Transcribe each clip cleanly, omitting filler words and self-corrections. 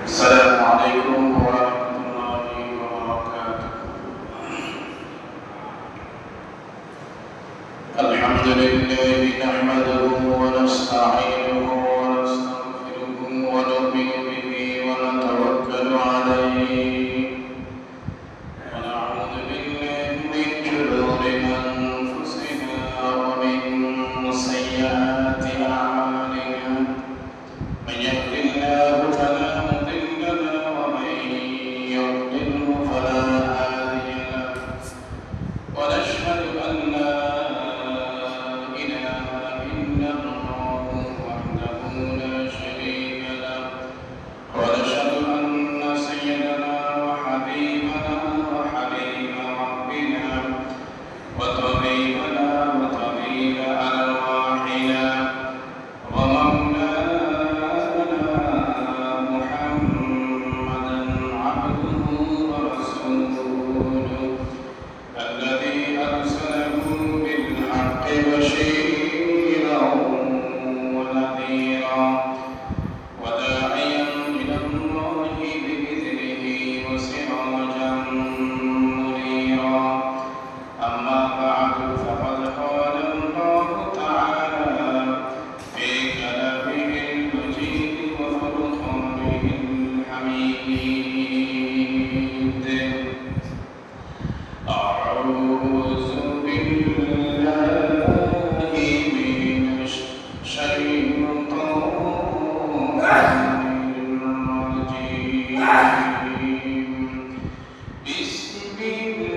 السلام عليكم ورحمة الله وبركاته. الحمد لله نحمده ونستعينه ونستغفره ونؤمن به ونتوكل عليه ونعوذ بالله من شرور أنفسنا ومن سيئات أعمالنا. من يهد الله فلا مضل له ومن يضلل فلا هادي له ونشهد أن لا إله إلا الله وحده لا شريك له ونشهد أن سيدنا وحبيبنا وحبيب ربنا وطبيبنا وطبيب أرواحنا ومولانا محمدا عبده ورسوله الذي أرسله بالحق بشيرا ونذيرا وداعيا إلى الله بإذنه وسراجا منيرا. أما بعد فقد قال الله تعالى في كلامه المجيد وفرقانه الحميد: أعوذ بالله من الشيطان الرجيم. بسم الله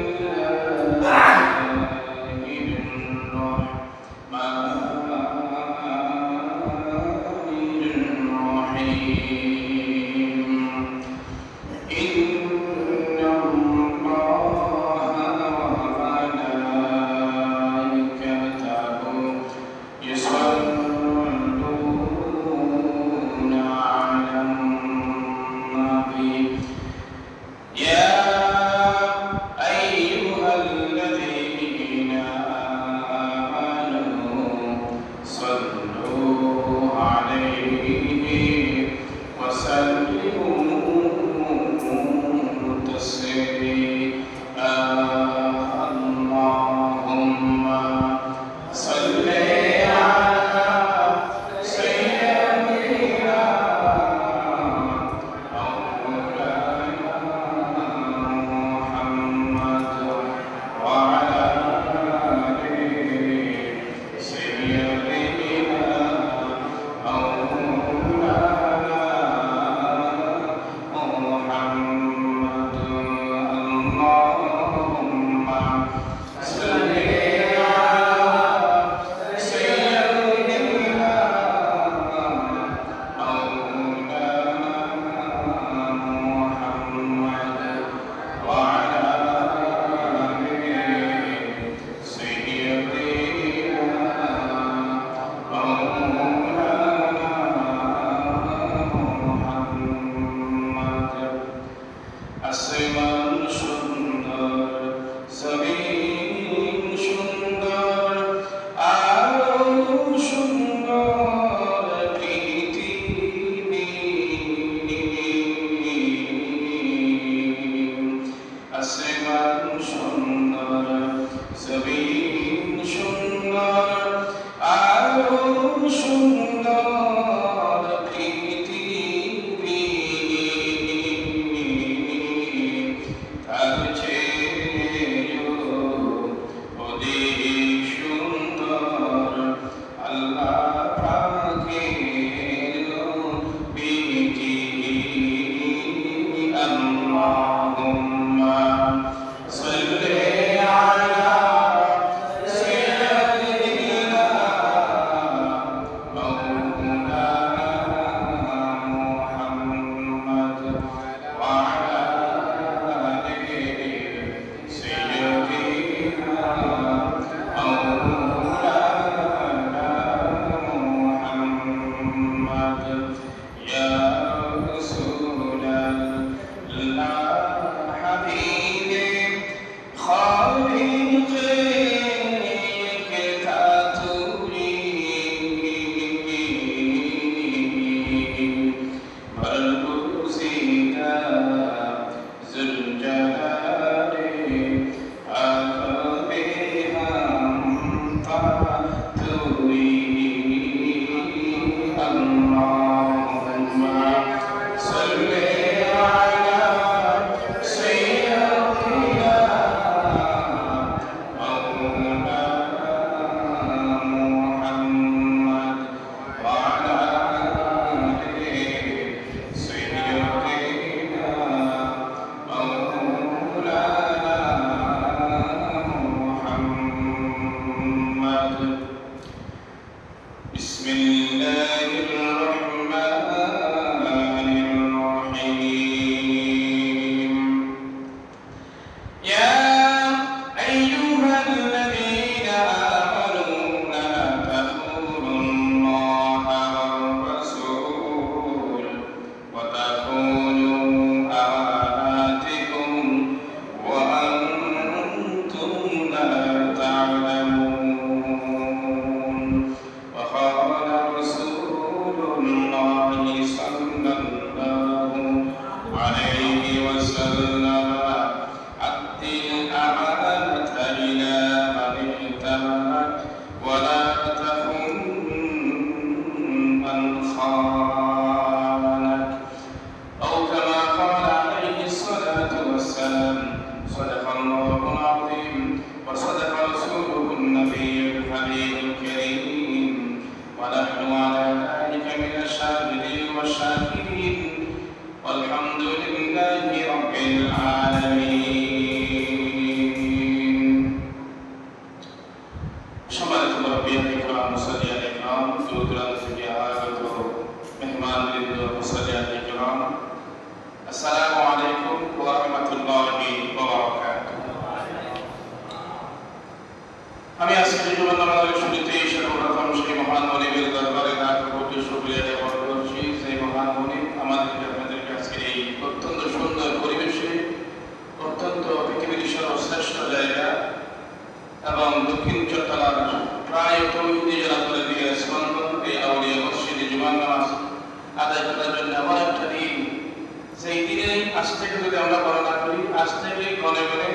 আজ থেকে যদি আমরা গণনা করি, আজ থেকে গনে গনে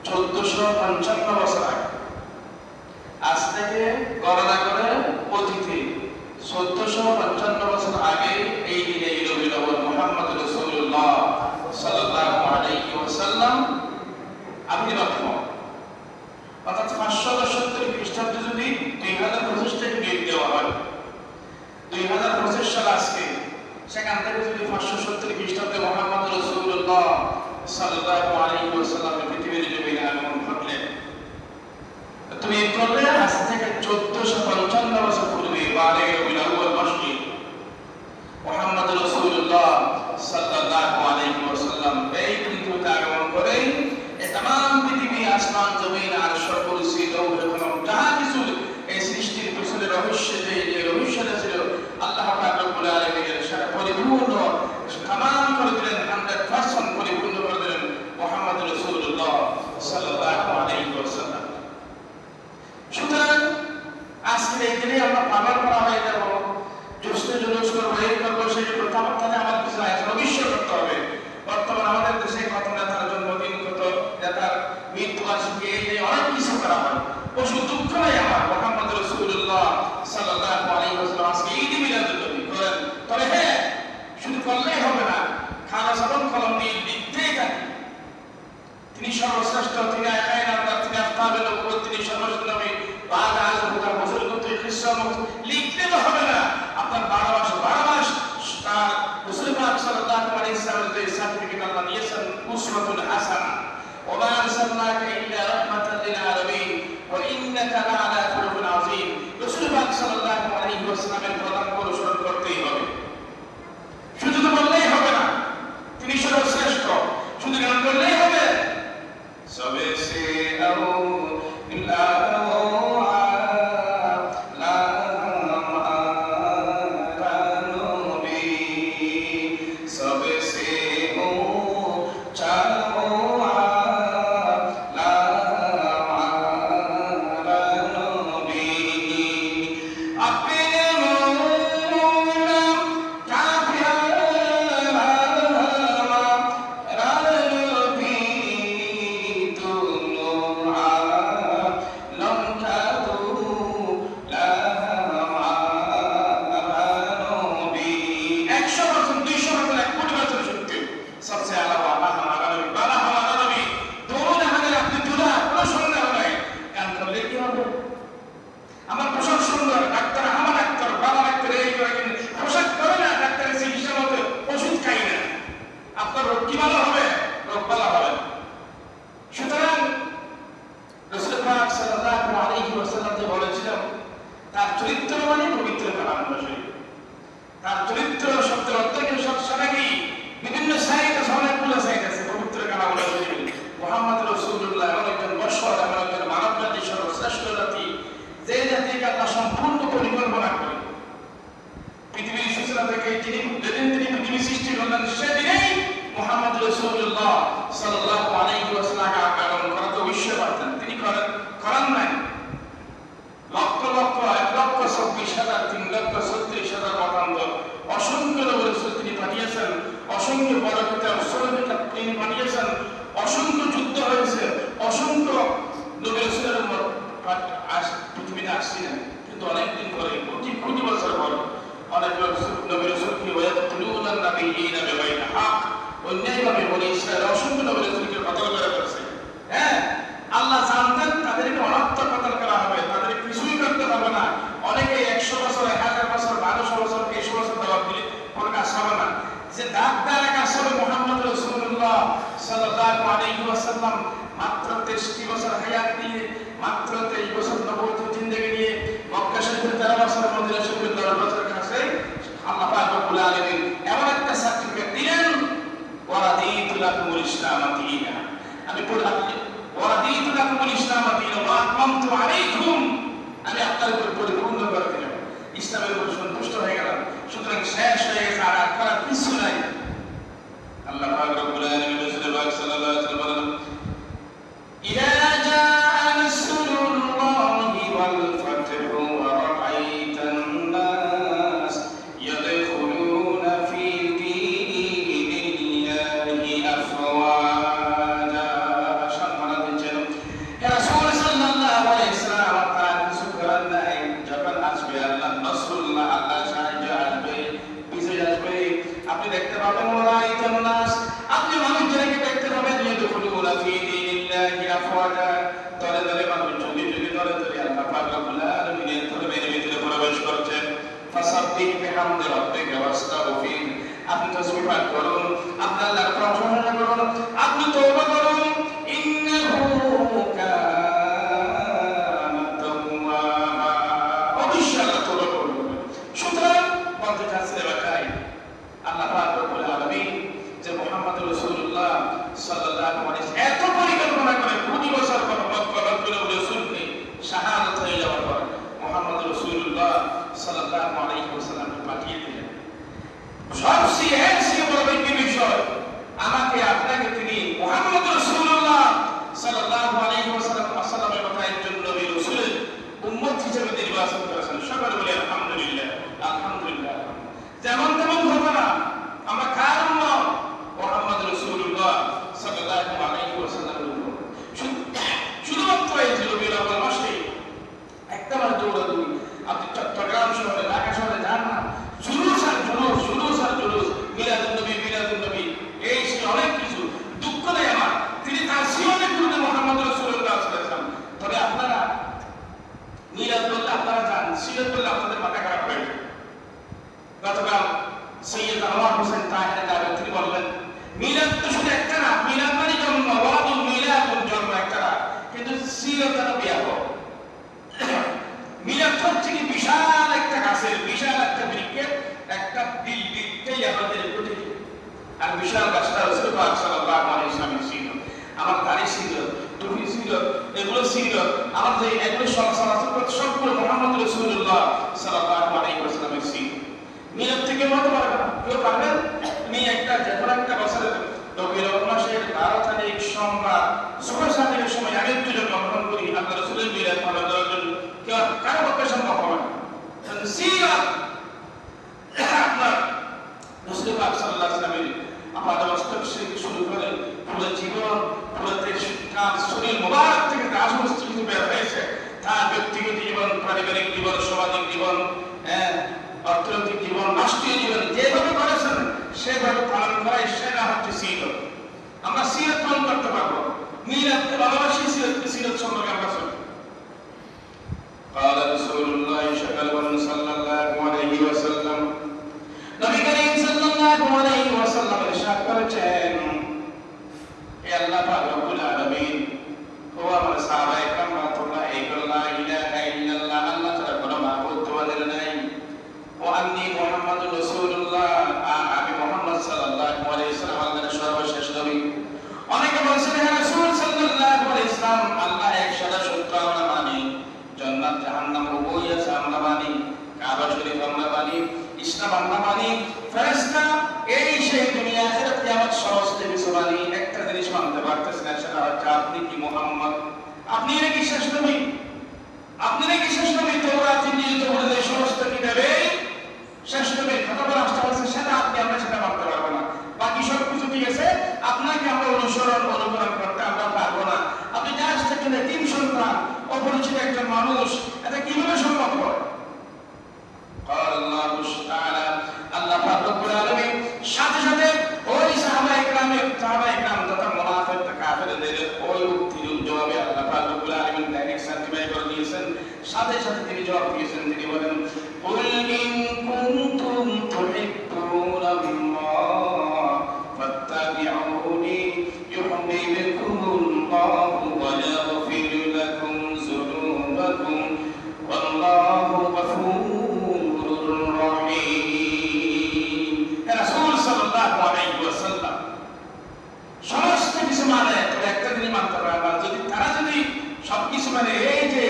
1455 বছর আগে, আজ থেকে গণনা করে অতীতে 1455 বছর আগে এই দিনে রবিউল আউয়াল মুহাম্মদ রাসূলুল্লাহ সাল্লাল্লাহু আলাইহি ওয়াসাল্লাম আবির্ভাব হন। অর্থাৎ 570 খ্রিস্টাব্দে যদি 2025 থেকে ডেট দেওয়া হয়, 2025 সাল আজকে, সেখান থেকে যদি 570 খ্রিস্টাব্দে মুহাম্মদ রাসূলুল্লাহ সাল্লাল্লাহু আলাইহি ওয়াসাল্লামের পৃথিবীর জমিনে আগমন ঘটলেন, তুমি করলে আজ থেকে 1455 বছর পূর্বে 12 রবিউল আউয়াল মাসে মুহাম্মদ রাসূলুল্লাহ সাল্লাল্লাহু আলাইহি ওয়াসাল্লাম এই পৃথিবীতে আগমন করে এই तमाम পৃথিবী, আসমান, জমিন আর সর্বরূপী লৌহ কলম যাহা কিছু এই সৃষ্টির পিছনে রহস্য, যে রহস্যটা ছিল আল্লাহ পাক রব্বুল আলামিনের সাথে পরিপূর্ণ तमाम করে দিলেন, 100% পরিপূর্ণ করে দিলেন মুহাম্মদ রাসূলুল্লাহ সাল্লাল্লাহু আলাইহি ওয়াসাল্লাম। সুতরাং আজকে এই দিনে আমরা পালন করা হয়ে যাব, জোশে জুলুস করবো, এই করবো, সেই প্রথা আমার কিছু ভবিষ্যৎ করতে হবে। বর্তমান আমাদের দেশে কত নেতার জন্মদিন, কত নেতার মৃত্যুবার্ষিকী, এই নিয়ে অনেক কিছু করা হয়। পশু দুঃখ নাই আমার মুহাম্মদ রাসূলুল্লাহ সাল্লাল্লাহু আলাইহি ওয়াসাল্লাম আজকে ঈদ মিলাদুন নবী করেন। তবে হ্যাঁ, শুধু করলেই হবে না, খানা সাবন কলম দিয়ে লিখতেই থাকি। তিনি সর্বশ্রেষ্ঠ, তিনি আয়ায়ে নামদার, তিনি আফতাবে নবুয়ত, তিনি সর্বশ্রেষ্ঠ নবী, বাদ আজ হুদা বছর কত খ্রিস্টান লিখতে তো হবে না। আপনার 12 মাস তার রাসূল পাক সাল্লাল্লাহু আলাইহি ওয়াসাল্লাম যে সার্টিফিকেট আল্লাহ দিয়েছেন, উসওয়াতুন হাসানা, ওয়া মা আরসালনাকা ইল্লা রাহমাতাল লিল আলামিন ওয়া ইন্নাকা লাআলা খুলুকিন আযীম। রাসূল পাক সাল্লাল্লাহু আলাইহি ওয়াসাল্লামের প্রদান অনুসরণ করতেই হবে। শুধু তো বললেই হবে না তিনি সর্বশ্রেষ্ঠ, শুধু গান করলেই হবে। সবেসে আও ইল্লা মাত্র 63 বছর হায়াত দিয়ে, মাত্র 23 বছর নবুয়ত জিন্দেগি নিয়ে মক্কা শরীফের 13 বছর, মদিনা শরীফের 10 বছর কাছে আল্লাহ পাক রব্বুল আলামিন এমন একটা সার্টিফিকেট দিলেন, ওয়ারাদিতু লাকুমুল ইসলাম দীনা। আমি পড়লাম ওয়ারাদিতু লাকুমুল ইসলাম দীনা ওয়া আকমামতু আলাইকুম, আমি আপনাদের উপর পরিপূর্ণ করে দিলাম, ইসলামের উপর সন্তুষ্ট হয়ে গেলাম। সুতরাং শেষ হয়ে গেছে, আর করার কিছু নাই। আল্লাহ পাক রব্বুল আলামিন রাসূল পাক সাল্লাল্লাহু আলাইহি ওয়াসাল্লাম বলেন, ইযা জাআ নাসরুল্লাহি ওয়াল ফাতহু ওয়া রাআইতান নাস ইয়াদখুলুনা ফি দীনিল্লাহি রাআইতান নাস, আপনি মানুষদেরকে দেখতে পাবেন ইয়াদখুলুনা ফি দীনিল্লাহি আফওয়াজা, দলে দলে মানুষ যুগে যুগে দলে দলে আল্লাহ পাক রব্বুল আলামিনের ধর্মের ভিতরে প্রবেশ করছেন। ফাসাব্বিহ বিহামদি রাব্বিকা ওয়াস্তাগফির, আপনি তাসবিহ পাঠ করুন, আপনি আল্লাহর প্রশংসা করুন, আপনি তওবা করুন, ইন্নাহু কানা তাওয়াবা, অবশ্যই আল্লাহ তওবা করবেন। সুতরাং বলতে চাচ্ছি এবারটাই আল্লাহ পাক রব্বুল আলামিন যে মুহাম্মদ রাসূলুল্লাহ সাল্লাল্লাহু আলাইহি ওয়াসাল্লাম এত পরিকল্পনা করে 20 বছর পর মক্কা রাসূলকে শাহাদাত হয়ে যাওয়ার পর মুহাম্মদ রাসূলুল্লাহ সাল্লাল্লাহু আলাইহি ওয়াসাল্লামকে পাঠিয়ে দিলেন। সবচেয়ে বড় বিষয়, আমাকে আপনাকে তিনি মুহাম্মদ রাসূলুল্লাহ সাল্লাল্লাহু আলাইহি ওয়াসাল্লামের কথা একজন নবী রাসূলের উম্মত হিসেবে নির্বাচন করেছেন। সকলে বলি আলহামদুলিল্লাহ, আলহামদুলিল্লাহ। যেমন তেমন ঘটনা, আমরা কার উম্মত? মুহাম্মদ রাসূলুল্লাহ সাল্লাল্লাহু আলাইহি ওয়াসাল্লামের উম্মত। শুধুমাত্র এই রবিউল আউয়াল মাসে একটা বার দৌড়াদৌড়ি, আপনি চট্টগ্রাম শহরে, ঢাকা শহরে যান না, জুলুস আর জুলুস, জুলুস আর জুলুস, মিলাদুন নবী, মিলাদুন নবী, এই সে অনেক কিছু। দুঃখ নেই আমার, তিনি তার জীবনে করলেন মুহাম্মদ রাসূলুল্লাহ সাল্লাল্লাহু আলাইহি ওয়াসাল্লাম। তবে আপনারা মিলাদ বললে আপনারা যান, সিরাত বললে আপনাদের মাথা খারাপ হয়ে যায়। গতকাল সৈয়দ আনোয়ার হোসেন তাহের দাবি তিনি বললেন, মিলাদ তো শুধু একটা না, মিলাদ মানে জন্ম, ওয়ালাদুল মিলাদুল জন্ম একটা না, কিন্তু সিরাত যেন ব্যাপক। মিলাদ হচ্ছে কি বিশাল একটা গাছের, বিশাল একটা বৃক্ষের একটা বীজটাই আমাদের প্রতীক। আর বিশাল গাছটা রাসূল পাক সাল্লাল্লাহু আলাইহি ওয়াসাল্লামের ছিল। আমার দাড়ি ছিল, টুপি ছিল, এগুলো ছিল, আমার যে এগুলো সবগুলো মুহাম্মদ রাসূলুল্লাহ সাল্লাল্লাহু আলাইহি ওয়াসাল্লামের ছিল। মিলাদ থেকে বলতে পারবে না, কেউ পারবেন? আমি একটা যেমন একটা বছরের রবিউল আউয়াল মাসের 12 তারিখ সোমবার সুবহ সাদিকের সময় আমি একটু জন্মগ্রহণ করি, আল্লাহ রাসূলের মিলাদ পালন করার জন্য কেউ কারো পক্ষে সম্ভব হবে না। সিরাত আপনার রাসূল পাক সাল্লাল্লাহু আলাইহি ওয়াসাল্লামের আমাদের মস্তক থেকে শুরু করে পুরো জীবন, পুরো তার শরীর মোবারক থেকে যা সমস্ত কিছু বের হয়েছে, তার ব্যক্তিগত জীবন, পারিবারিক জীবন, সামাজিক জীবন, অর্থনৈতিক জীবন, রাষ্ট্রীয় জীবন, যেভাবে করেছেন সেভাবে পালন করাই সেটা হচ্ছে সিরাত। আমরা সিরাত পালন করতে পারবো, মিলাদকে ভালোবাসি, সিরাত সম্পর্কে আমরা শুনি। قال رسول الله صلى الله عليه وسلم, নবী করিম সাল্লাল্লাহু আলাইহি ওয়াসাল্লাম ইরশাদ করেছেন, হে আল্লাহ পাক রব্বুল আলামিন, ও আমার সাহাবায়ে কেরাম তোমরা এই লা ইলাহা ইল্লাল্লাহ, আল্লাহ ছাড়া কোনো মাবুদ তোমাদের নাই, ও আন্নী মুহাম্মাদুর রাসূলুল্লাহ, আমি মুহাম্মদ সাল্লাল্লাহু আলাইহি ওয়াসাল্লাম আল্লাহর সর্বশেষ নবী। অনেকে বলেন হে রাসূল সাল্লাল্লাহু আলাইহি ওয়াসাল্লাম, আল্লাহ এক সাদা সত্য আমরা মানি, জান্নাত জাহান্নাম উভয় আছে আমরা মানি, কাবা শরীফ আমরা মানি, ইসলাম আমরা মানি, ফেরেশতা এই সেই দুনিয়া আখিরাত কিয়ামত সমস্ত কিছু মানি। একটা জিনিস মানতে পারতেছেন না, সেটা হচ্ছে আপনি কি মুহাম্মদ, আপনি নাকি শেষ নবী, আপনি নাকি শেষ নবী। তাওরাত ইনজিল তৌরাত এই সমস্ত কিতাবে শেষ নবীর কথা বলা আসছে, সেটা আপনি আমরা সেটা মানতে পারবো না। বাকি সব কিছু ঠিক আছে, আপনাকে আমরা অনুকরণ করতে আমরা পারবো না। আপনি জাহাজ থেকে তিন সন্তান, অপরিচিত একজন মানুষ, এটা কিভাবে সম্ভব হয়? قال الله تعالى, আল্লাহ পাক রব্বুল আলামিন সাথে সাথে ওই সাহাবায়ে কেরাম তথা মুনাফিক কাফেরদের ওই উক্তির জবাবে আল্লাহ পাক রব্বুল আলামিন ডাইরেক্ট সার্টিফাই করে দিয়েছেন। সাথে সাথে তিনি জবাব দিয়েছেন, তিনি বলেন, কুল ইন কুনতুম তুহিব্বুনাল্লাহ ফাত্তাবিউনি ইউহিব্বুকুমুল্লাহু ওয়া ইয়াগফির লাকুম যুনুবাকুম ওয়াল্লাহু গফুরুর রহিম। রাসূল সাল্লাল্লাহু আলাইহি ওয়াসাল্লাম সমস্ত কিছু মানে, তবে একটা জিনিস মানতে হবে, যদি তারা যদি সবকিছু মানে, এই যে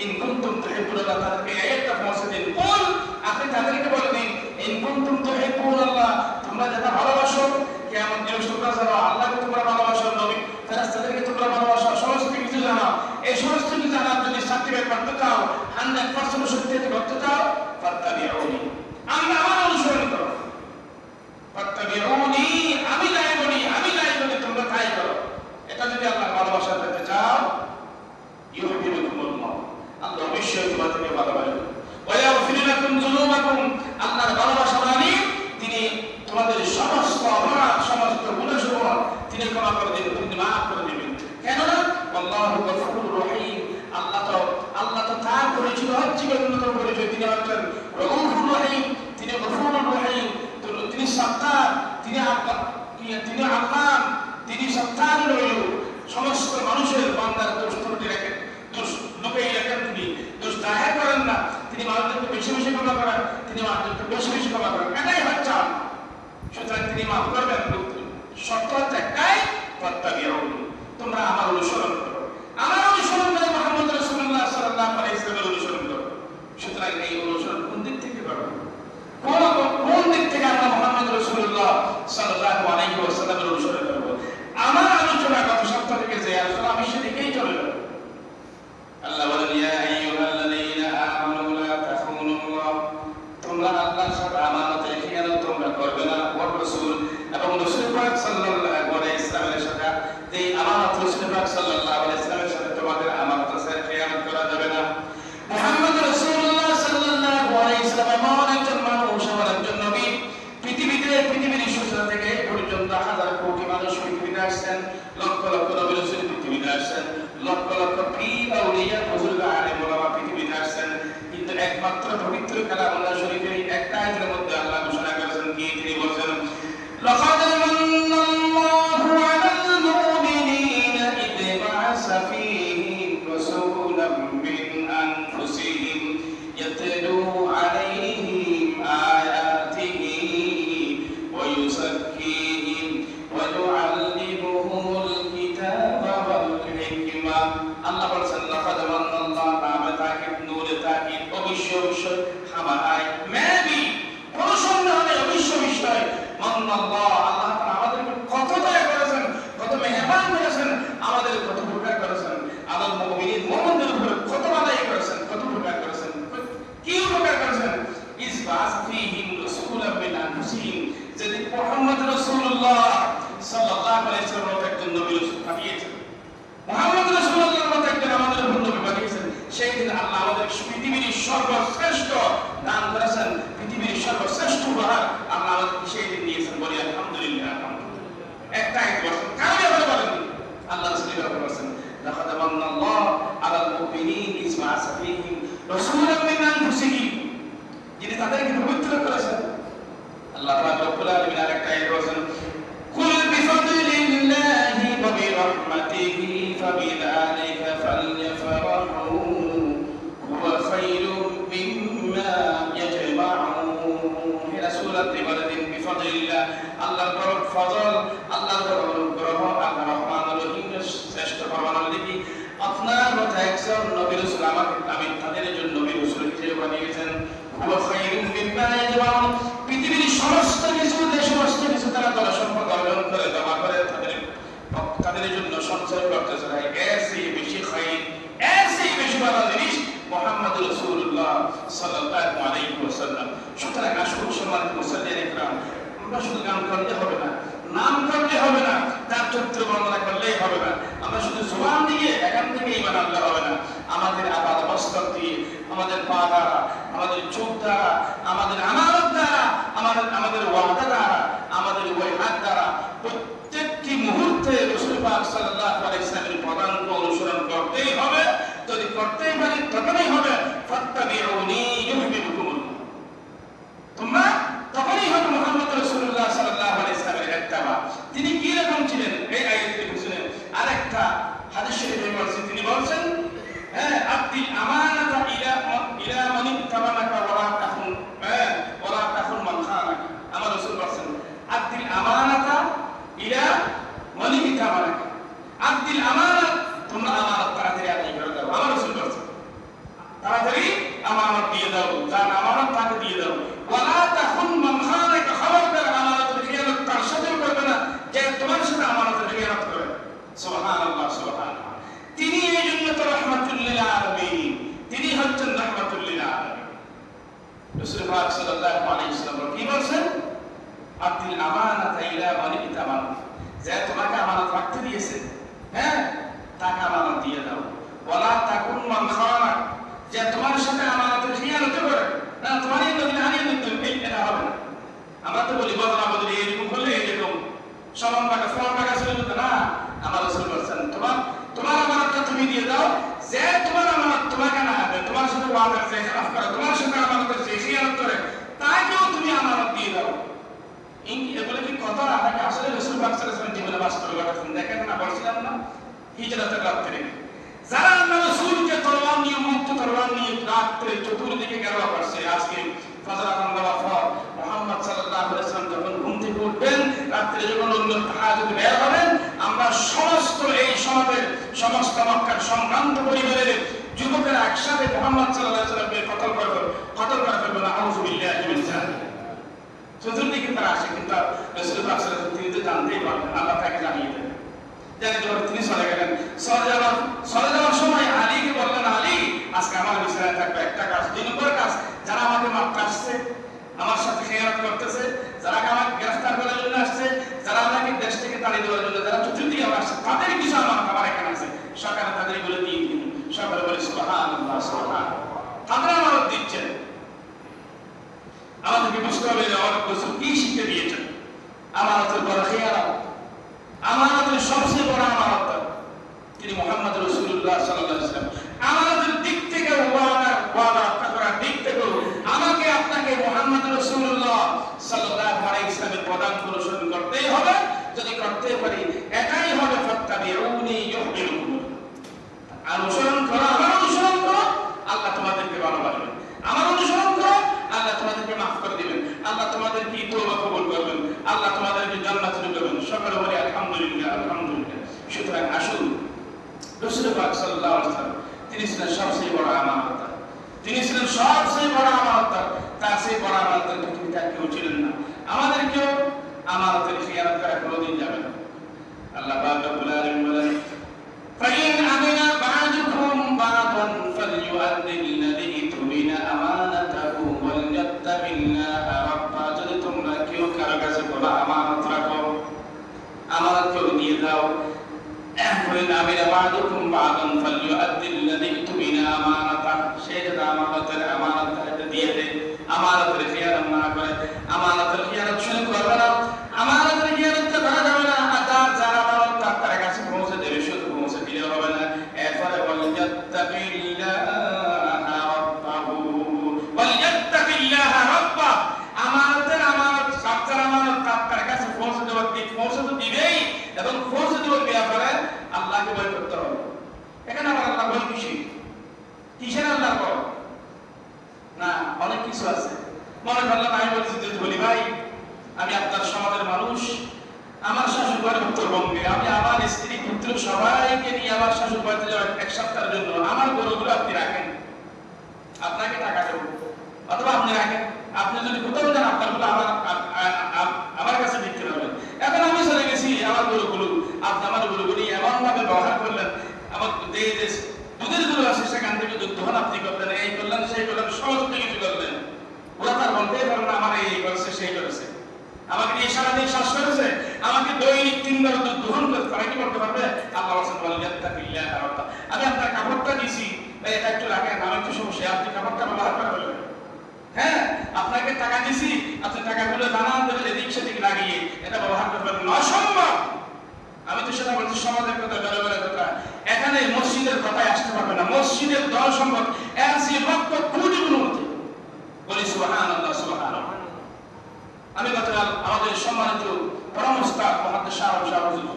ইন কুনতুম তুহিব্বুনাল্লাহ, তাদেরকে একটা পৌঁছে দিন। কুল, আপনি তাদেরকে বলে দিন, ইন কুনতুম তুহিব্বুনাল্লাহ, তোমরা যেটা ভালোবাসো, কিয়ামত দিবস তোমরা জানো, আল্লাহকে তোমরা ভালোবাসো, নবী ফেরেশতাদেরকে তোমরা ভালোবাসো, সমস্ত কিছু জানো। এই সমস্ত কিছু জানার যদি সার্টিফিকেট করতে চাও, 100% সত্যি করতে চাও, ফাত্তাবিউনি, আমরা আমার অনুসরণ করো। ফাত্তাবিউনি, আমি যাই বলি তোমরা তাই করো। এটা যদি আল্লাহর ভালোবাসা পেতে চাও, ইউহিব্বুকুমুল্লাহ, আল্লাহ অবশ্যই তোমাদেরকে ভালোবাসবেন। ওয়া ইয়াগফির লাকুম যুনুবাকুম, আল্লাহর ভালোবাসা মানে তিনি তোমাদের সমস্ত অপরাধ তিনি ক্ষমা করে দিবেন, তিনি মাফ করে দিবেন। কেননা আল্লাহু গফুরুর রহিম, আল্লাহ তো তার পরিচয় হচ্ছে অন্যতম পরিচয়, তিনি হচ্ছেন রউফুর রহিম, তিনি গফুরুর রহিম, তিনি সত্তার, তিনি আল্লাহ, তিনি সত্তার রইল। সমস্ত মানুষের বান্দার দোষ ত্রুটি রাখেন, দোষ লুকিয়ে রাখেন, তিনি দোষ জাহের করেন না, তিনি মানুষদেরকে বেশি বেশি ক্ষমা করেন, তিনি মানুষদেরকে বেশি বেশি ক্ষমা করেন, এটাই হচ্ছে আল্লাহ। সুতরাং তিনি মাফ করবেন, শর্ত হচ্ছে একটাই, ফাত্তাবিউনি, তোমরা আমার অনুসরণ করো, আমার অনুসরণ করে মুহাম্মদ রাসূলুল্লাহ সাল্লাল্লাহু আলাইহি ওয়াসাল্লামের অনুসরণ করো। সুতরাং এই অনুসরণ কোন দিক থেকে করব? কোন দিক থেকে আমরা মুহাম্মদ রাসূলুল্লাহ সাল্লাল্লাহু আলাইহি ওয়াসাল্লামের অনুসরণ করব? আমার আলোচনা গত সপ্তাহ থেকে যে আলোচনা, আমি সেদিকেই চলে যাব। আল্লাহ বলেন, ইয়া আইয়ুহাল্লাযীনা আমানু লা তাখুনুল্লাহ, তোমরা আল্লাহর সাথে আমানতের খেয়ানত তোমরা করবে না, ওয়া রাসূল, এবং রাসূল পাক সাল্লাল্লাহু আলাইহি ওয়াসাল্লামের সাথে যে আমানত, রাসূল পাক সাল্লাল্লাহু আলাইহি ওয়াসাল্লামের সাথে তোমাদের আমানতের সাথে খেয়ানত করা যাবে না। মুহাম্মদ রাসূলুল্লাহ সাল্লাল্লাহু আলাইহি ওয়াসাল্লাম এমন একজন মানুষ, এমন একজন নবী, পৃথিবীর সূচনা থেকে এই পর্যন্ত হাজার কোটি মানুষ পৃথিবীতে আসছেন, লক্ষ লক্ষ নবী রাসূল পৃথিবীতে আসছেন, লক্ষ লক্ষ পীর আউলিয়া বুজুর্গ আলেম ওলামা পৃথিবীতে আসছেন, কিন্তু একমাত্র পবিত্র কালামুল্লাহ শরীফের একটা আয়াতের মধ্যে আল্লাহ ঘোষণা করেছেন কি? তিনি বলেছেন, লাকাদ মান্নাল্লাহু আলাল মুমিনিনা ইয বা'আসা ফীহিম রাসূলাম মিন আনফুসিহিম ইয়াতলু আলাইহিম আয়াতিহি ওয়া ইউযাক্কিহিম ওয়া ইউআল্লিমুহুমুল কিতাবা ওয়াল হিকমা। আল্লাহ বলেছেন, লাকাদ মান্নাল্লাহু নামে তাকিদ, নূরে তাকিদ, অবশ্যই হামায় মেবি কোন সন্দেহ নেই, অবশ্যই মান্নাল্লাহ, আল্লাহ তাআলা আমাদেরকে কত দয়া করেছেন, কত মেহেরবান করেছেন, আমাদের কত উপকার করেছেন, আলাল মুমিনিন, মুমিনদের উপরে কত বালাই করেছেন, কত উপকার করেছেন। কি উপকার করেছেন? ইয বা'আসা ফীহিম রাসূলাম মিন আনফুসিহিম, যেদিন মুহাম্মদ রাসূলুল্লাহ সাল্লাল্লাহু আলাইহি ওয়াসাল্লাম একজন নবী রাসূল পাঠিয়েছেন, মুহাম্মদ রাসূলুল্লাহর মতো একজন আমাদের নবী পাঠিয়েছেন, সেই দিন আল্লাহ আমাদের পৃথিবীর সর্বশ্রেষ্ঠ দান করেছেন, পৃথিবীর সর্বশ্রেষ্ঠ উপহার আল্লাহ আমাদেরকে সেই দিন দিয়েছেন। বলি আলহামদুলিল্লাহ, আলহামদুলিল্লাহ। একটা আয়াত বলেন, কার ব্যাপারে বলেন? আল্লাহ রাসূলের ব্যাপারে বলেন, লাকাদ মান্নাল্লাহু আলাল মুমিনিন ইয বা'আসা ফীহিম রাসূলাম মিন আনফুসিহিম, যিনি তাদেরকে পবিত্র করেছেন। আল্লাহ রাব্বুল আলামিন আরেকটা আয়াত বলেন, কুল বিফাদলিল্লাহি ওয়া বিরহমাতিহি ফাবিযালিকা ফালইফরাহু হুয়া খায়রুম মিম্মা ইয়াজমাউন। হে রাসূল, আপনি বলে দিন, বিফাদলিল্লাহ, আল্লাহর বড় ফজল, আল্লাহর বড় অনুগ্রহ, আল্লাহর রহমানুর রহিমের শ্রেষ্ঠ ফরমানবরী, আপনার মতো একজন নবী রাসূল আমি তাদের জন্য নবী রাসূল হিসেবে বানিয়েছেন। হুয়া খায়রুম মিম্মা ইয়াজমাউন, পৃথিবীর সমস্ত কিছু, যে সমস্ত কিছু তারা দলা সম্পদ অর্জন করে জমা করে তাদের জন্য সঞ্চয় করতে চায়, এর চেয়ে বেশি খাইর, এর চেয়ে বেশি ভালো জিনিস মুহাম্মদ রাসূলুল্লাহ সাল্লাল্লাহু আলাইহি ওয়াসাল্লাম। সুতরাং আসুন সম্মানিত মুসল্লিয়ানে কিরাম, আমরা শুধু গান করলে হবে না, নাম করলে হবে না, তার চরিত্র বর্ণনা করলেই হবে না, আমরা শুধু জবান দিয়ে এখান থেকে ঈমান আনলে হবে না, আমাদের আবাদ মস্তক দিয়ে, আমাদের পা দ্বারা, আমাদের চোখ দ্বারা, আমাদের আমানত দ্বারা, আমাদের ওয়াদা দ্বারা, আমাদের ওয়াহাদ দ্বারা প্রত্যেকটি মুহূর্তে রাসূল পাক সাল্লাল্লাহু আলাইহি ওয়াসাল্লামের পদাঙ্ক অনুসরণ করতেই হবে। যদি করতেই পারি তখনই হবে ফাত্তাবিউনি ইউহিব্বুকুমুল্লাহ, তোমরা তখনই হবে মুহাম্মদ রাসূলুল্লাহ সাল্লাল্লাহু আলাইহি ওয়াসাল্লামের ইত্তেবা। তিনি কি রকম ছিলেন এই আয়াতে বুঝলেন। আরেকটা হাদিস শরীফে বলছেন, তিনি বলছেন, হ্যাঁ, আব্দিল আমানাতা ইলা মান ইত্তাবানাকা ওয়ালা তাখুন মান খানাকা। আমার রাসূল বলেন, আব্দিল আমানাতা ইলা মান ইত্তাবানাকা, আব্দিল আমানাত, তোমরা আমানত তাড়াতাড়ি আদায় করে দাও। আমার রাসূল বলেন, তাড়াতাড়ি আমানত দিয়ে দাও, যার আমানত তাকে দিয়ে দাও। ওয়ালা তাখুন মান খানাকা, খবরদার আমানতের খিয়ানত তার সাথেও করবে না যে তোমার সাথে আমানতের খিয়ানত করে। সুবহানাল্লাহ, সুবহানাল্লাহ। তিনি এই জন্য তো রাহমাতুল লিল আলামিন, তিনি হচ্ছেন রাহমাতুল লিল আলামিন। রাসূল পাক সাল্লাল্লাহু আলাইহি ওয়াসাল্লাম কি বলেন? আব্দিল আমানাতা ইলা মান ইতামান, যে তোমাকে আমানত রাখতে দিয়েছে, হ্যাঁ, তাকে আমানত দিয়ে দাও। ওয়ালা তাকুন মান খানাক, যে তোমার সাথে আমানতের খিয়ানত করে না, তোমারই নবী হারিয়ে দিতে, এটা হবে না। আমরা তো বলি বদলা বদলি এরকম করলে এরকম সমান টাকা ফোন টাকা ছিল না, যে তোমার আমানত তোমাকে না দেয়, তোমার সাথে ওয়াদা যে খেলাফ করে, তোমার সাথে আমানতের যে খিয়ানত করে, তাকেও তুমি আমানত দিয়ে দাও। এগুলো কি কথা নাকি আসলে রাসূল পাক সাল্লাল্লাহু আলাইহি ওয়াসাল্লাম জীবনে বাস্তব ঘটেছেন? দেখেন না, বলছিলাম না হিজরতের রাত্রে যারা আল্লাহ রাসূলকে তরবার নিয়ে, মুক্ত তরবার নিয়ে রাত্রে চতুর্দিকে ঘেরাও করছে। আজকে ফজর আযান দেওয়ার পর মুহাম্মদ সাল্লাল্লাহু আলাইহি ওয়াসাল্লাম যখন ঘুম থেকে উঠবেন, রাত্রে যখন অন্য তাহাজ্জুদে বের হবেন, আমরা সমস্ত এই সমাজের সমস্ত মক্কার সম্ভ্রান্ত পরিবারের যুবকেরা একসাথে মুহাম্মদ সাল্লাল্লাহু আলাইহি ওয়াসাল্লামকে কতল করে ফেলবেন। আউযু বিল্লাহি মিনাশ শাইতানির চতুর্দিকে তারা আসে, কিন্তু রাসূল পাক সাল্লাল্লাহু আলাইহি ওয়াসাল্লাম তিনি তো জানতেই পারবেন, আল্লাহ তাকে জানিয়ে দেন। জানি যখন তিনি চলে গেলেন, চলে যাওয়ার সময় আলীকে বললেন, আলী আজকে আমার বিছানায় থাকবে একটা কাজ, 2 নম্বর কাজ, যারা আমাকে মারতে আসছে, আমার সাথে খেয়ানত করতেছে, যারা আমাকে গ্রেফতার করার জন্য আসছে, যারা আমাকে দেশ থেকে তাড়িয়ে দেওয়ার জন্য যারা চতুর্দিকে আসছে, তাদের কিছু আমার এখানে আছে। সকালে তাদের বলে দিয়ে দিন, সকালে বলে সুবহানাল্লাহ সুবহানাল্লাহ, তারা আমানত দিচ্ছেন। আমাদেরকে বুঝতে হবে যে আমার রাসূল কি শিক্ষা দিয়েছেন। আমানতের বড় খেয়ানত, আমানতের সবচেয়ে বড় আমানত তিনি মুহাম্মদ রাসূলুল্লাহ সাল্লাল্লাহু আলাইহি ওয়াসাল্লাম। আমাদের দিক থেকে ওয়াদা রক্ষা করার দিক থেকে আমাকে আপনাকে মুহাম্মদ রাসূলুল্লাহ সাল্লাল্লাহু আলাইহি ওয়াসাল্লামের প্রদান অনুসরণ করতেই হবে। যদি করতে পারি এটাই হবে ফাত্তাবিউনি ইউহিব্বুকুম, অনুসরণ করো, আমার অনুসরণ করো, আল্লাহ তোমাদেরকে ভালোবাসবেন। আমার অনুসরণ করো, আল্লাহ তোমাদেরকে মাফ করে দিবেন, আল্লাহ তোমাদেরকে তওবা কবুল করবেন, আল্লাহ তোমাদেরকে জান্নাতে ঢুকাবেন। সকলে বলি আলহামদুলিল্লাহ আলহামদুলিল্লাহ। সুতরাং আসুন, রাসূল পাক সাল্লাল্লাহু আলাইহি ওয়াসাল্লাম তিনি ছিলেন সবচেয়ে বড় আমানত, তিনি ছিলেন সবচেয়ে বড় আমানত, তার চেয়ে বড় আমানতের পৃথিবীতে কেউ ছিলেন না। আমাদেরকেও আমানতের খিয়ানত করা কোনোদিন যাবে না। আল্লাহ পাক রব্বুল আলামিন বলেন, ফাইন আমিনা বা'দুকুম বা'দান ফালইউআদ্দিল্লাযী তুমিনা আমানাতাহু ওয়ালইয়াত্তাকিল্লাহা রাব্বা। যদি তোমরা কেউ কারো কাছে কোনো আমানত রাখো, আমানত কেউ দিয়ে দাও, ফাইন আমিনা বা'দুকুম বা'দান ফালইউআদ্দিল্লাযী তুমিনা আমানাতাহ, সে যদি আমানতটা দিয়ে দেয়, আমানতের খিয়ানত না করে, আমানতের খিয়ানত শুরু করবে না, আমানতের খিয়ানত করা যাবে না। যারা আমানত তার কাছে পৌঁছে দেবে, শুধু পৌঁছে দিলে হবে না, এরপরে ওয়ালিয়াত্তাকিল্লাহা রাব্বাহু, ওয়ালিয়াত্তাকিল্লাহা রাব্বাহ, আমানতের সবচেয়ে আমানত তার কাছে পৌঁছে দেওয়ার দিক পৌঁছে তো দিবেই, এবং পৌঁছে দেওয়ার ব্যাপারে আল্লাহকে ভয় করতে হবে। এখানে আমার আল্লাহ ভয় কিসের আল্লাহ ভয় না, অনেক কিছু আছে। মনে করলাম আমি বলছি যে বলি ভাই, আমি আপনার সমাজের মানুষ, আমার শ্বশুর বাড়ি উত্তরবঙ্গে, আমি আমার স্ত্রী পুত্র সবাইকে নিয়ে আমার শ্বশুর বাড়িতে যাওয়ার 1 সপ্তাহের জন্য, আমার গরুগুলো আপনি রাখেন, আপনাকে টাকা দেবো, অথবা আপনি রাখেন, আপনি যদি কোথাও যান আপনার গুলো আমার কাছে বিক্রি হবে। এখন আমি চলে গেছি, আমার গরুগুলো আপনি আমার গরুগুলি এমন ভাবে ব্যবহার করলেন, আমার দুধের গরু আছে সেখান থেকে দুধ দহন আপনি করলেন, এই করলেন সেই করলেন, সমস্ত কিছু করলেন। ওরা তার বলতেই পারবে না আমার এই করেছে সেই করেছে, আমাকে নিয়ে সারাদিন শ্বাস করেছে, আমাকে দৈনিক 3 বার দুধ দহন করতে, তারা কি করতে পারবে? আল্লাহ ওয়ালিয়াত্তাকিল্লাহা রাব্বাহ, আমি আপনার কাপড়টা দিছি, এটা একটু রাখেন, আমি একটু সমস্যা, আপনি কাপড়টা ব্যবহার করবেন। হ্যাঁ, আপনাকে টাকা দিছি, আপনি টাকাগুলো দানান দেবেন এদিক সেদিক লাগিয়ে, এটা ব্যবহার করবেন না, অসম্ভব। আমি তো সেটা বলছি সমাজের কথা, জনগণের কথা, এখানে মসজিদের কথায় আসতে পারবে না। মসজিদের দল সম্পদ 80 লক্ষ কোটি গুণ বলি সুবহানাল্লাহ সুবহানাল্লাহ। আমি গতকাল আমাদের সম্মানিত পরামর্শদাতা মুহাদ্দিস শাহ হুজুর,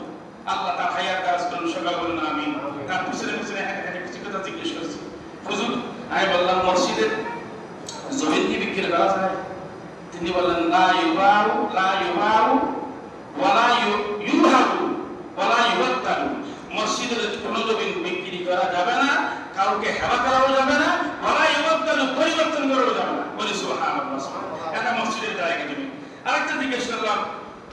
আল্লাহ তার হায়াত দারাজ করুন, সকাল বলুন আমিন, তার পিছনে পিছনে একটা কিছু কথা জিজ্ঞেস করছি, হুজুর আমি বললাম মসজিদের জমিন কি বিক্রি করা যায়? তিনি বললেন লা ইউবাউ ওয়ালা ইউহাবু ওয়ালা ইউবাত্তালু, মসজিদের কোনো জমি বিক্রি করা যাবে না, কাউকে হেবা করাও যাবে না, ওয়ালা ইউবাত্তালু পরিবর্তন করাও যাবে না। বলি সুবহানাল্লাহ সুবহানাল্লাহ। এটা মসজিদের জায়গা জমি। আরেকটা জিজ্ঞেস করলাম,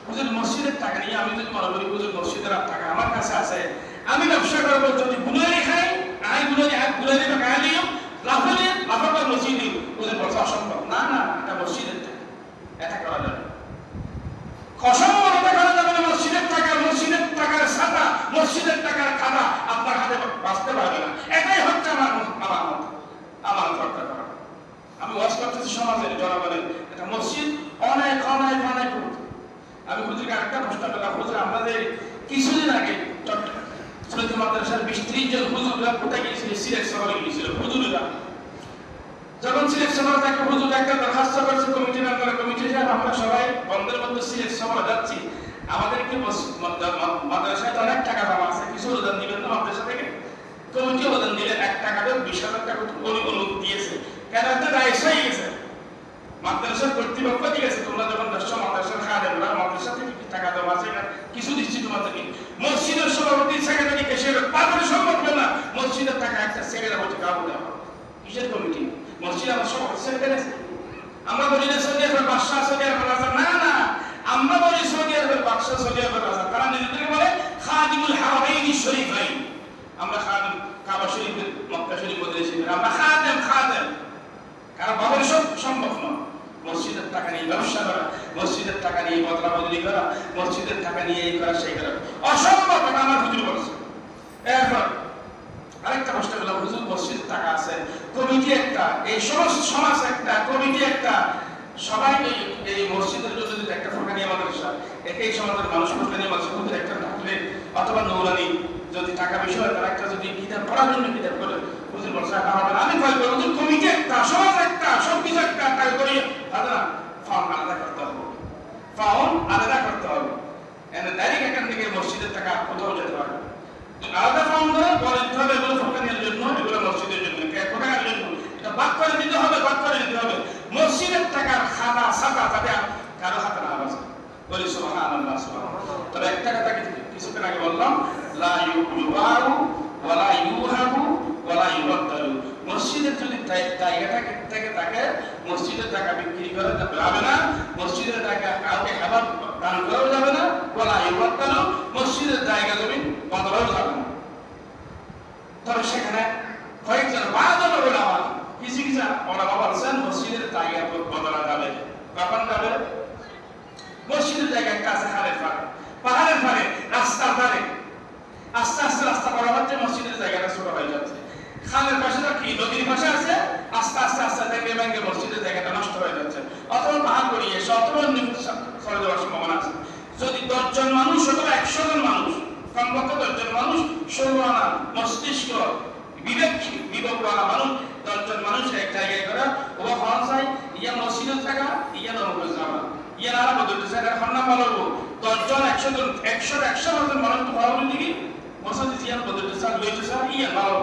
হুজুর মসজিদের টাকা নিয়ে আমি যদি মনে করি হুজুর মসজিদের টাকা আমার কাছে আছে, আমি ব্যবসা করবো, যদি গুনারি খাই, আমি গুনারি টাকা নিও, লাফাবার মসজিদে, হুজুর বলছে অসম্ভব। না না, এটা মসজিদের টাকা, এটা করা যাবে। কসম এটা করা যাবে না। মসজিদের টাকার ছাতা, মসজিদের টাকার খাতা আপনার হাতে বাঁচতে পারবে না। এটাই হচ্ছে আমার রক্ষা করা। আমি ওয়াজ করতেছি সমাজের জনগণের, এটা মসজিদ অনেক অনেক অনেক। আমি হুজুরকে একটা প্রশ্ন পেলাম, হুজুর আমাদের কিছুদিন আগে মাদ্রাসার 20-30 জন হুজুররা কোথায় গিয়েছিল, সিলেট শহরে গিয়েছিল হুজুররা। যখন সিলেট শহরে একটা হুজুর একটা দরখাস্ত করেছে কমিটি মেম্বার, কমিটি সাহেব আমরা সবাই বন্ধের মধ্যে সিলেট শহরে যাচ্ছি, আমাদেরকে মাদ্রাসায় তো অনেক টাকা জমা আছে, কিছু অনুদান দিবেন না মাদ্রাসা থেকে। কমিটি অনুদান দিলে 1 টাকা দিয়ে 20,000 টাকা অনুদান দিয়েছে। কেন একটা রাইস হয়ে গেছে, মাদ্রাসার কর্তৃপক্ষ ঠিক আছে, তোমরা যখন দশটা মাদ্রাসার খাদেমরা মাদ্রাসা থেকে টাকা দেওয়া আছে কিছু দিচ্ছি তোমাদেরকে। মসজিদের সভাপতি সেক্রেটারি কেসের তারপরে সম্ভব হবে না মসজিদের টাকা একটা সেক্রেটারি বলছে কাবু দেওয়া। কিসের কমিটি? মসজিদ আমার সভাপতি সেক্রেটারি আছে। আমরা বলি যে সৌদি আরবের বাদশাহ, সৌদি আরবের রাজা, না না, আমরা বলি সৌদি আরবের বাদশাহ, সৌদি আরবের রাজা। তারা নিজেদেরকে বলে খাদিমুল হারামাইন শরীফাইন। আমরা খাদিম কাবা শরীফের মক্কা শরীফ বলেছি, আমরা খাদেম খাদেম। কারণ বাবার সব সম্ভব নয়। মসজিদের টাকা নিয়ে ব্যবসা করা, মসজিদের টাকা নিয়ে বদলা বদলি করা, মসজিদের টাকা নিয়ে এই করা সেই করা অসম্ভব। এটা আমার হুজুর বলছে। এরপর আরেকটা প্রশ্ন হলো, হুজুর মসজিদের টাকা আছে, কমিটি একটা, এই সমস্ত সমাজ একটা, কমিটি একটা, সবাই এই মসজিদের জন্য যদি একটা ফোকানিয়া মাদ্রাসা, এই সমাজের মানুষ ফোকানিয়া মাদ্রাসা একটা থাকলে, অথবা নৌরানি যদি টাকা বেশি হয় তারা একটা যদি কিতাব পড়ার জন্য কিতাব করে হুজুর বলছে হবে না। আমি কয় করি হুজুর কমিটি একটা, সমাজ একটা, সবকিছু একটা, তাই করি দাদা ফাউন্ড আলাদা করতে হবে, ফাউন্ড আলাদা করতে হবে। এনে ডাইরেক্ট এখান থেকে মসজিদের টাকা কোথাও যেতে পারবে আলাদা ফাউন্ড করে বলে দিতে হবে এগুলো ফোকানিয়ার জন্য, এগুলো মসজিদের জন্য, ফোকানিয়ার জন্য এটা বাদ করে দিতে হবে, বাদ করে দিতে হবে। মসজিদের টাকার খাতা ছাতা যাতে কারো হাতে না বাঁচে, বলি সুবহানাল্লাহ সুবহানাল্লাহ। তবে একটা কথা কিছুক্ষণ আগে বললাম, লা ইউবাউ ওয়ালা ইউহাবু ওয়ালা ইউবাদদালু। মসজিদের যদি জায়গাটা থেকে থাকে মসজিদের টাকা বিক্রি করা যাবে না, মসজিদের টাকা কাউকে খাবার দান করাও যাবে না, ওয়ালা ইউবাদদালু, মসজিদের জায়গা জমি বদলাও যাবে না। তবে সেখানে কয়েকজন বাদল ওলামা, কিছু কিছু ওলামা বলছেন মসজিদের জায়গা বদলা যাবে। কখন যাবে? মসজিদের জায়গা একটা আছে হারের পারে, পাহাড়ের পারে, রাস্তার ধারে, আস্তে আস্তে রাস্তা করা হচ্ছে, মসজিদের জায়গাটা ছোট হয়ে যাচ্ছে। খালের পাশে কি নদীর পাশে আছে, আস্তে আস্তে আস্তে ভেঙে ভেঙে মসজিদের জায়গাটা নষ্ট হয়ে যাচ্ছে, অথবা পাহাড় গড়িয়ে এসে অথবা সরে যাওয়ার সম্ভাবনা আছে। যদি 10 জন মানুষ অথবা 100 জন মানুষ, কমপক্ষে 10 জন মানুষ, 16 আনা মস্তিষ্ক বিবেকওয়ালা মানুষ, 10 জন মানুষ এক জায়গায় করে ও হন চাই ইয়া মসজিদের জায়গা ইয়া নরকের জায়গা ইয়া নারা বদলতে চাই না খন্না বলবো 10 জন 100 জন 100 জন মানুষ তো ভালো দিকে মসজিদ ইয়া বদলতে চাই লইতে চাই ইয়া ভালো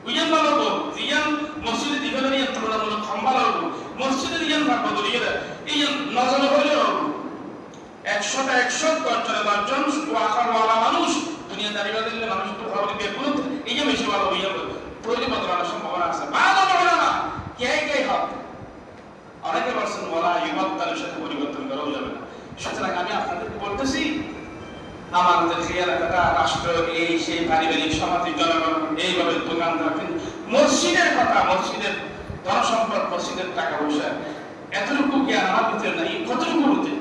উইয়ান ভালো ইয়া মসজিদে দিবেন ইয়া তুলনামূলক খম্বা লাগবো মসজিদের ইয়া ভাগ বদলিয়ে ইয়া নজর হলো 100 10 জন ওয়াকারওয়ালা মানুষ দুনিয়া দাঁড়িয়ে দিলে মানুষ তো ভালো বেকুত এই যে বেশি ভালো ইয়া তৈরি বদলানোর সম্ভাবনা আছে। ভালো হবে না কে কে হবে অনেকে বলছেন ওলা ইবাদতের সাথে পরিবর্তন করাও যাবে না। সুতরাং আমি আপনাদেরকে বলতেছি আমাদের এলাকাটা রাষ্ট্র এই সেই পারিবারিক সমাজের জনগণ এইভাবে দোকানদার, কিন্তু মসজিদের কথা, মসজিদের ধনসম্পদ, মসজিদের টাকা পয়সা এতটুকু জ্ঞান আমার ভিতরে নাই, কতটুকু হতে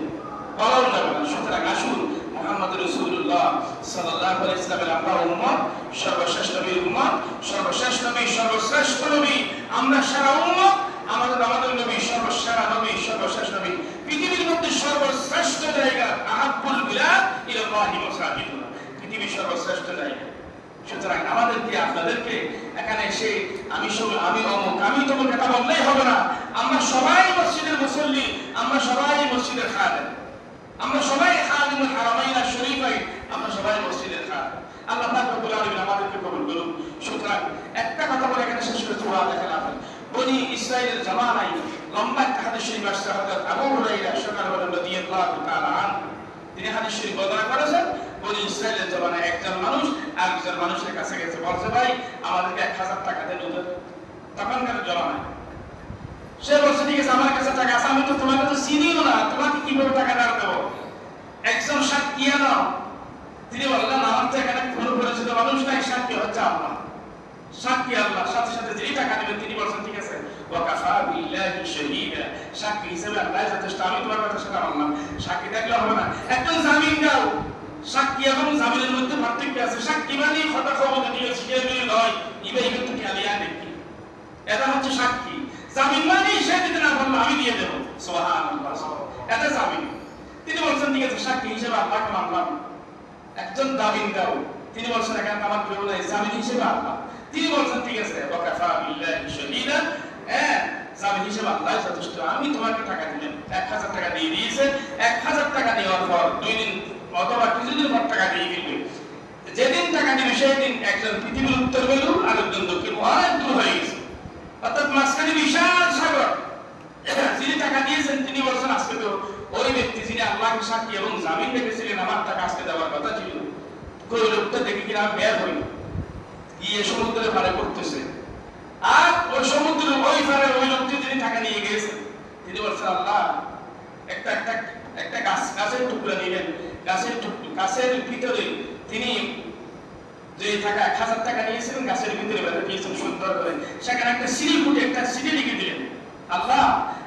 বলাও যাবে না। সুতরাং আসুন মুহাম্মদ রাসূলুল্লাহ সাল্লাল্লাহু আলাইহি ওয়াসাল্লামের আমরা উম্মত, সর্বশ্রেষ্ঠ নবীর উম্মত, সর্বশ্রেষ্ঠ নবী, সর্বশ্রেষ্ঠ নবী, আমরা সারা উম্মত, আমাদের নবী সর্বসেরা নবী, সর্বশ্রেষ্ঠ নবী, পৃথিবীর মধ্যে সর্বশ্রেষ্ঠ জায়গা আহাব্বুল বিলাদ ইলাল্লাহি মাসাজিদুনা, পৃথিবীর সর্বশ্রেষ্ঠ জায়গা। সুতরাং আমাদেরকে আপনাদেরকে এখানে এসে আমি অমুক আমি তমুক কথা বললেই হবে না। আমরা সবাই মসজিদের মুসল্লি, আমরা সবাই মসজিদের খাদেম, আমরা সবাই খাদিমুল হারামাইন শরীফাইন, আমরা সবাই মসজিদের খাদেম। আল্লাহ পাক রব্বুল আলামিন আমাদেরকে কবুল করুন। সুতরাং একটা কথা বলে এখানে শেষ করে দোয়া দেখেন আপনি বনি ইসরাইলের জামানায় লম্বা একটা হাদিস শরীফ আসছে, হযরত আবু হুরায়রা রাদিয়াল্লাহু তাআলা আনহু তিনি হাদিস শরীফ বর্ণনা করেছেন। বনি ইসরাইলের জামানায় একজন মানুষ আরেকজন মানুষের কাছে গেছে, বলছে ভাই আমাদেরকে 1000 টাকা দেন ওদের তখনকার জামানায়। সে বলছে ঠিক আছে আমার কাছে টাকা আছে, আমি তো তোমাকে তো চিনিও না, তোমাকে কিভাবে টাকা দেবো, একজন সাক্ষী নাও। তিনি বললেন আমার তো এখানে কোনো পরিচিত মানুষ নাই, সাক্ষী হচ্ছে আল্লাহ, সাক্ষী আল্লাহ। সাথে সাথে যিনি টাকা দেবেন তিনি বলছেন ঠিক আছে ওয়াকাফা বিল্লাহি শাহীদা, সাক্ষী হিসেবে আল্লাহ যথেষ্ট, আমি তোমার কথা সেটা মানলাম, সাক্ষী দেখলে হবে না, একজন জামিন দাও। সাক্ষী এবং জামিনের মধ্যে পার্থক্য আছে। সাক্ষী মানে কথা খবর দিয়েছি কে মিল নয় ইবে কিন্তু খেলিয়া দেখি, এটা হচ্ছে সাক্ষী। জামিন মানে সে দিতে না বললো আমি দিয়ে দেবো, সুবহানাল্লাহ, এটা জামিন। তিনি বলছেন ঠিক আছে সাক্ষী হিসেবে আল্লাহকে মানলাম, একজন জামিন দাও। তিনি বলছেন এখানে আমার কেউ নাই, জামিন হিসেবে আল্লাহ। তিনি বলছেন ঠিক আছে, ওয়াকাফা বিল্লাহি শাহিদা, জামিন হিসেবে আল্লাহ যথেষ্ট। আমি তোমাকে টাকা দিলাম, 1000 টাকা দিয়ে দিয়েছে। 1000 টাকা দেওয়ার পর 2 দিন অথবা কিছুদিন পর টাকা দিয়ে দিবে। যেদিন টাকা দিবে সেই দিন একজন পৃথিবীর উত্তর বেলু, আরেকজন দক্ষিণ, অনেক দূর হয়ে গেছে। অর্থাৎ মাঝখানে বিশাল সাগর। যিনি টাকা দিয়েছেন তিনি বলছেন আজকে তো ওই ব্যক্তি যিনি আল্লাহকে সাক্ষী এবং জামিন রেখেছিলেন আমার টাকা আজকে দেওয়ার কথা ছিল, ওই লোকটা দেখে কিনা বের হইল, গিয়ে সমুদ্রের পাড়ে পড়তেছে। আর ওই সমুদ্রের ওই পাড়ে ওই লোকটি যিনি টাকা নিয়ে গিয়েছেন তিনি বলছেন আল্লাহ, একটা গাছের টুকরা নিলেন। গাছের ভিতরে তিনি যে টাকা 1000 টাকা নিয়েছিলেন গাছের ভিতরে বেঁধে দিয়েছেন সুন্দর করে। সেখানে একটা সিঁড়ি ফুটে একটা সিঁড়ি লিখে দিলেন, আল্লাহ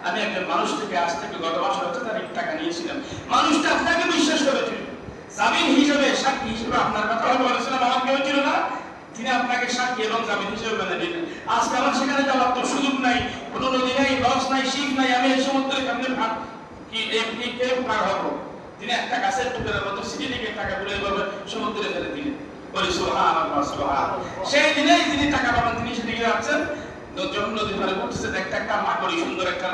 আমি একজন মানুষ থেকে আজ থেকে গত মাসের 8 তারিখ টাকা নিয়েছিলাম, মানুষটা আপনাকে বিশ্বাস করেছিল, জামিন হিসেবে সাক্ষী হিসেবে আপনার কথা বলেছিলাম, আমার কেউ ছিল না, তিনি আপনাকে সাক্ষী এবং জামিন হিসেবে মেনে নিলেন। আজকে আমার সেখানে যাওয়ার তো সুযোগ নাই, কোনো নদী নাই, লঞ্চ নাই, শিপ নাই, আমি এই সমুদ্রের সামনে পার হবো। তিনি একটা গাছের টুকরার মতো সিঁড়ি লিখে টাকাগুলো এইভাবে সমুদ্রে ফেলে দিলেন। বলি সুবহানাল্লাহ সুবহানাল্লাহ। সেই দিনেই যিনি টাকা পাবেন তিনি সেদিকে যাচ্ছেন, যখন নদীর পাড়ে উঠছে দেখতে একটা লাকড়ি, সুন্দর একটা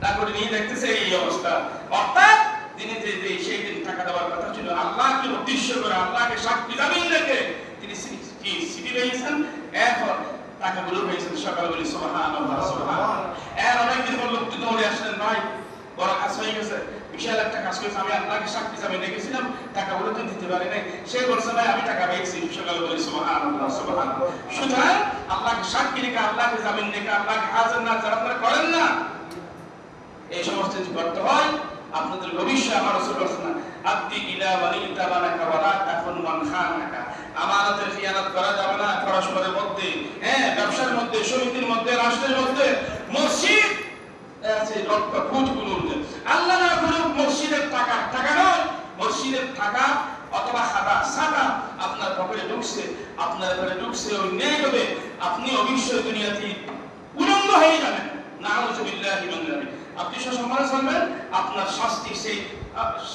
লাকড়ি নিয়ে দেখতেছে এই অবস্থা। অর্থাৎ তিনি যে সেই দিন টাকা দেওয়ার কথা ছিল, আল্লাহকে উদ্দেশ্য করে, আল্লাহকে সাক্ষী জামিন রেখে তিনি সিটি পেয়েছেন, এরপর টাকাগুলো পেয়েছেন। সকালে বলি সুবহানাল্লাহ সুবহানাল্লাহ। এর অনেকদিন পর লোকটি দৌড়ে আসলেন, ভাই বড় কাজ হয়ে গেছে, বিশাল একটা কাজ করেছে, আমি আল্লাহকে সাক্ষী জামিন রেখেছিলাম, টাকাগুলো তো দিতে পারি নাই। সে বলছে ভাই আমি টাকা পেয়েছি। সকালে বলি সুবহানাল্লাহ সুবহানাল্লাহ। সুতরাং আল্লাহকে সাক্ষী রেখে, আল্লাহকে জামিন রেখে, আল্লাহকে হাজার না যারা আপনারা করেন না, এই সমস্ত কিছু করতে হয়। আপনাদের ভবিষ্যৎ আমার রাসূল বলেছেন, আব্দি ইলা ওয়ালি তাবানাকা ওয়ালা তাকুন মান খানাকা। আমানতের খিয়ানত করা যাবে না পরস্পরের মধ্যে, ব্যবসার মধ্যে, সমিতির মধ্যে, রাষ্ট্রের মধ্যে, মসজিদ আছে রক্ত ফুটগুলোর মধ্যে। আল্লাহ না করুক মসজিদের টাকা নয়, মসজিদের টাকা অথবা সাদা আপনার পকেটে ঢুকছে, আপনার ঘরে ঢুকছে, অন্যায় হবে, আপনি অবশ্যই দুনিয়াতে উলঙ্গ হয়ে যাবেন। নাউযুবিল্লাহি মিন যালিক। আপনি সসম্মানে চলবেন, আপনার শাস্তি সেই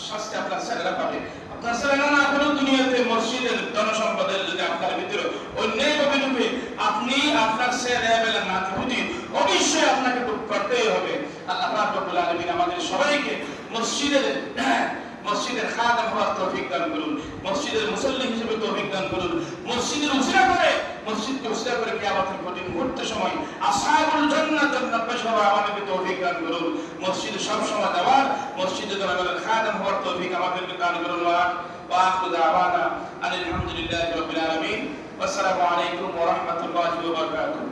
শাস্তি আপনার ছেলেরা পাবে। আপনার ছেলেরা না কোনো দুনিয়াতে মসজিদের জনসম্পদের যদি আপনার ভিতরে অন্যায় ভাবে ঢুকে, আপনি আপনার ছেলে বেলা নাতিপুতি অবশ্যই আপনাকে দুঃখ করতেই হবে। আল্লাহ পাক রব্বুল আলামিন আমাদের সবাইকে মসজিদের খাদেম হওয়ার তৌফিক দান করুন, মসজিদের মুসল্লি হিসেবে তৌফিক দান করুন, মসজিদের মসজিদকে উসিলা করে কিয়ামতের কঠিন মুহূর্তের সময় আসহাবুল জান্নাতের নব্বই সভা আমাদেরকে তৌফিক দান করুন। মসজিদে সব সময় দেওয়ার, মসজিদে জনগণের খাদেম হওয়ার তৌফিক আমাদেরকে দান করুন। ওয়া আখিরু দাওয়ানা আলহামদুলিল্লাহি রাব্বিল আলামিন। আসসালামু আলাইকুম ওয়া রাহমাতুল্লাহি ওয়া বারাকাতুহু।